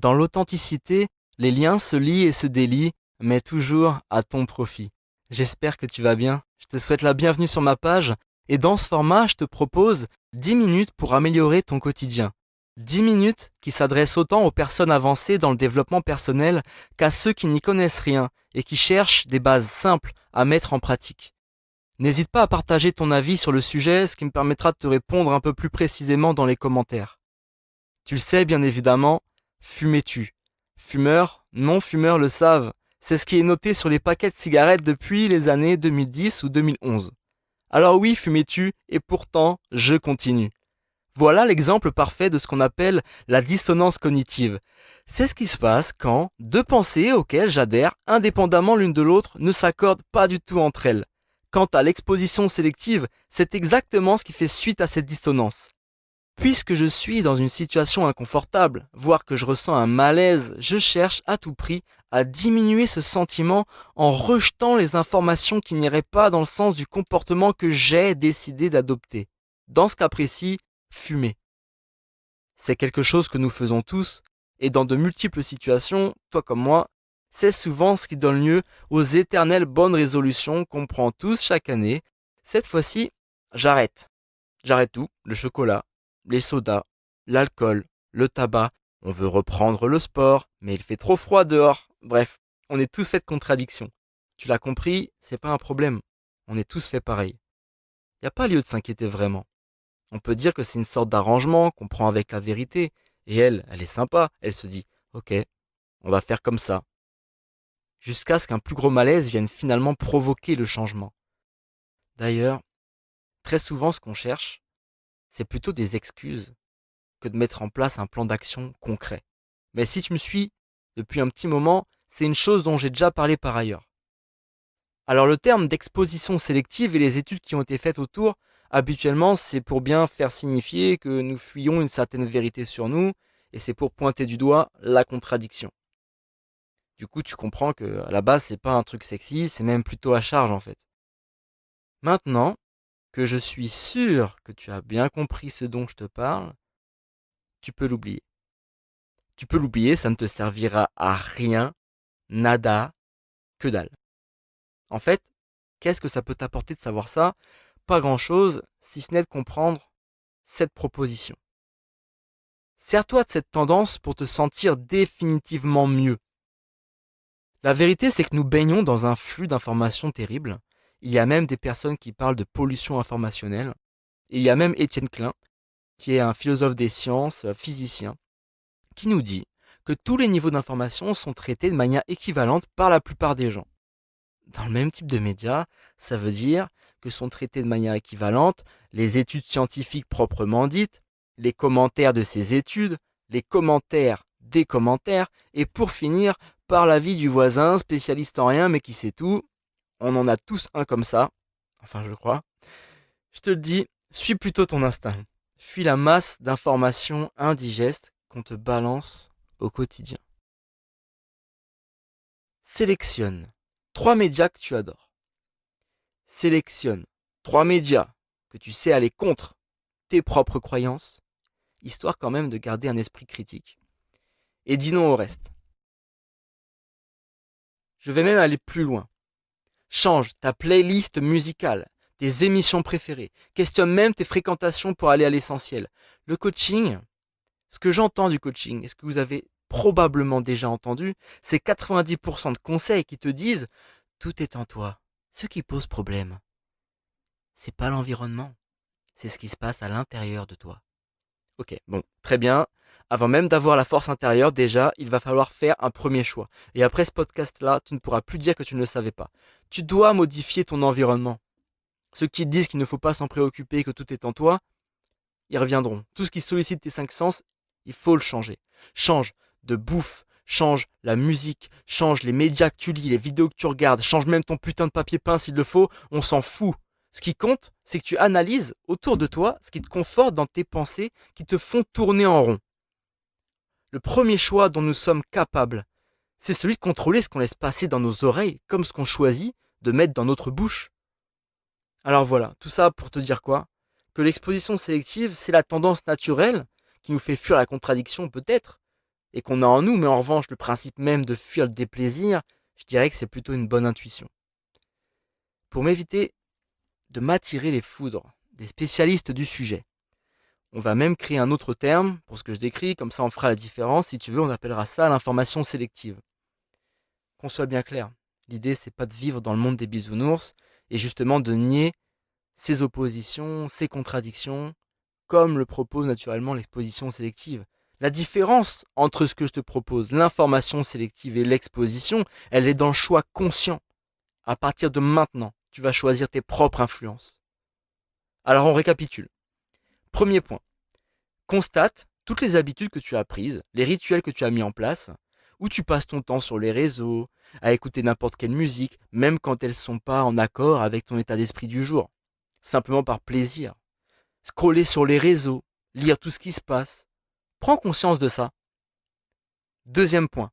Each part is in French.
Dans l'authenticité, les liens se lient et se délient, mais toujours à ton profit. J'espère que tu vas bien. Je te souhaite la bienvenue sur ma page et dans ce format, je te propose 10 minutes pour améliorer ton quotidien. 10 minutes qui s'adressent autant aux personnes avancées dans le développement personnel qu'à ceux qui n'y connaissent rien et qui cherchent des bases simples à mettre en pratique. N'hésite pas à partager ton avis sur le sujet, ce qui me permettra de te répondre un peu plus précisément dans les commentaires. Tu le sais bien évidemment, fumais-tu? Fumeurs, non-fumeurs le savent. C'est ce qui est noté sur les paquets de cigarettes depuis les années 2010 ou 2011. Alors oui, fumais-tu, et pourtant, je continue. Voilà l'exemple parfait de ce qu'on appelle la dissonance cognitive. C'est ce qui se passe quand deux pensées auxquelles j'adhère indépendamment l'une de l'autre ne s'accordent pas du tout entre elles. Quant à l'exposition sélective, c'est exactement ce qui fait suite à cette dissonance. Puisque je suis dans une situation inconfortable, voire que je ressens un malaise, je cherche à tout prix à diminuer ce sentiment en rejetant les informations qui n'iraient pas dans le sens du comportement que j'ai décidé d'adopter. Dans ce cas précis, fumer. C'est quelque chose que nous faisons tous, et dans de multiples situations, toi comme moi, c'est souvent ce qui donne lieu aux éternelles bonnes résolutions qu'on prend tous chaque année. Cette fois-ci, j'arrête. J'arrête tout, le chocolat, les sodas, l'alcool, le tabac. On veut reprendre le sport, mais il fait trop froid dehors. Bref, on est tous faits de contradictions. Tu l'as compris, c'est pas un problème. On est tous faits pareil. Y a pas lieu de s'inquiéter vraiment. On peut dire que c'est une sorte d'arrangement qu'on prend avec la vérité. Et elle est sympa. Elle se dit, ok, on va faire comme ça. Jusqu'à ce qu'un plus gros malaise vienne finalement provoquer le changement. D'ailleurs, très souvent ce qu'on cherche, c'est plutôt des excuses que de mettre en place un plan d'action concret. Mais si tu me suis depuis un petit moment, c'est une chose dont j'ai déjà parlé par ailleurs. Alors le terme d'exposition sélective et les études qui ont été faites autour, habituellement c'est pour bien faire signifier que nous fuyons une certaine vérité sur nous, et c'est pour pointer du doigt la contradiction. Du coup tu comprends que à la base c'est pas un truc sexy, c'est même plutôt à charge en fait. Maintenant que je suis sûr que tu as bien compris ce dont je te parle, tu peux l'oublier. Tu peux l'oublier, ça ne te servira à rien, nada, que dalle. En fait, qu'est-ce que ça peut t'apporter de savoir ça? Pas grand-chose, si ce n'est de comprendre cette proposition. Sers-toi de cette tendance pour te sentir définitivement mieux. La vérité, c'est que nous baignons dans un flux d'informations terribles. Il y a même des personnes qui parlent de pollution informationnelle. Il y a même Étienne Klein, qui est un philosophe des sciences, physicien, qui nous dit que tous les niveaux d'information sont traités de manière équivalente par la plupart des gens. Dans le même type de médias, ça veut dire que sont traités de manière équivalente les études scientifiques proprement dites, les commentaires de ces études, les commentaires des commentaires, et pour finir, par l'avis du voisin, spécialiste en rien mais qui sait tout. On en a tous un comme ça, enfin je crois. Je te le dis, suis plutôt ton instinct. Fuis la masse d'informations indigestes qu'on te balance au quotidien. Sélectionne 3 médias que tu adores. Sélectionne 3 médias que tu sais aller contre tes propres croyances, histoire quand même de garder un esprit critique. Et dis non au reste. Je vais même aller plus loin. Change ta playlist musicale, tes émissions préférées. Questionne même tes fréquentations pour aller à l'essentiel. Le coaching, ce que j'entends du coaching, et ce que vous avez probablement déjà entendu, c'est 90% de conseils qui te disent tout est en toi. Ce qui pose problème, c'est pas l'environnement, c'est ce qui se passe à l'intérieur de toi. Ok, bon, très bien. Avant même d'avoir la force intérieure, déjà, il va falloir faire un premier choix. Et après ce podcast-là, tu ne pourras plus dire que tu ne le savais pas. Tu dois modifier ton environnement. Ceux qui disent qu'il ne faut pas s'en préoccuper, que tout est en toi, ils reviendront. Tout ce qui sollicite tes 5 sens, il faut le changer. Change de bouffe, change la musique, change les médias que tu lis, les vidéos que tu regardes, change même ton putain de papier peint s'il le faut, on s'en fout. Ce qui compte, c'est que tu analyses autour de toi ce qui te conforte dans tes pensées qui te font tourner en rond. Le premier choix dont nous sommes capables, c'est celui de contrôler ce qu'on laisse passer dans nos oreilles, comme ce qu'on choisit de mettre dans notre bouche. Alors voilà, tout ça pour te dire quoi? Que l'exposition sélective, c'est la tendance naturelle qui nous fait fuir la contradiction peut-être, et qu'on a en nous, mais en revanche le principe même de fuir le déplaisir, je dirais que c'est plutôt une bonne intuition. Pour m'éviter de m'attirer les foudres des spécialistes du sujet, on va même créer un autre terme pour ce que je décris, comme ça on fera la différence. Si tu veux, on appellera ça l'information sélective. Qu'on soit bien clair, l'idée c'est pas de vivre dans le monde des bisounours et justement de nier ses oppositions, ses contradictions, comme le propose naturellement l'exposition sélective. La différence entre ce que je te propose, l'information sélective et l'exposition, elle est dans le choix conscient. À partir de maintenant, tu vas choisir tes propres influences. Alors on récapitule. Premier point, constate toutes les habitudes que tu as prises, les rituels que tu as mis en place, où tu passes ton temps sur les réseaux, à écouter n'importe quelle musique, même quand elles ne sont pas en accord avec ton état d'esprit du jour, simplement par plaisir. Scroller sur les réseaux, lire tout ce qui se passe. Prends conscience de ça. Deuxième point,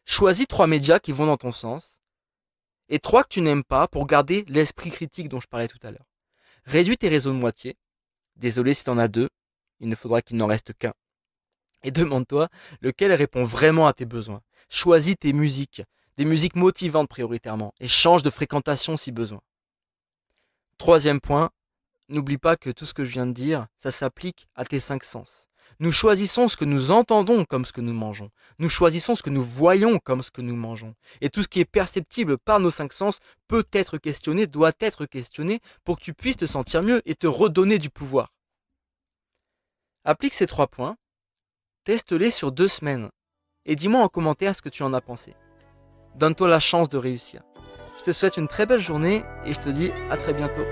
choisis 3 médias qui vont dans ton sens et 3 que tu n'aimes pas pour garder l'esprit critique dont je parlais tout à l'heure. Réduis tes réseaux de moitié. Désolé si tu en as 2, il ne faudra qu'il n'en reste qu'un. Et demande-toi lequel répond vraiment à tes besoins. Choisis tes musiques, des musiques motivantes prioritairement, et change de fréquentation si besoin. Troisième point, n'oublie pas que tout ce que je viens de dire, ça s'applique à tes 5 sens. Nous choisissons ce que nous entendons comme ce que nous mangeons. Nous choisissons ce que nous voyons comme ce que nous mangeons. Et tout ce qui est perceptible par nos 5 sens peut être questionné, doit être questionné pour que tu puisses te sentir mieux et te redonner du pouvoir. Applique ces 3 points, teste-les sur 2 semaines et dis-moi en commentaire ce que tu en as pensé. Donne-toi la chance de réussir. Je te souhaite une très belle journée et je te dis à très bientôt.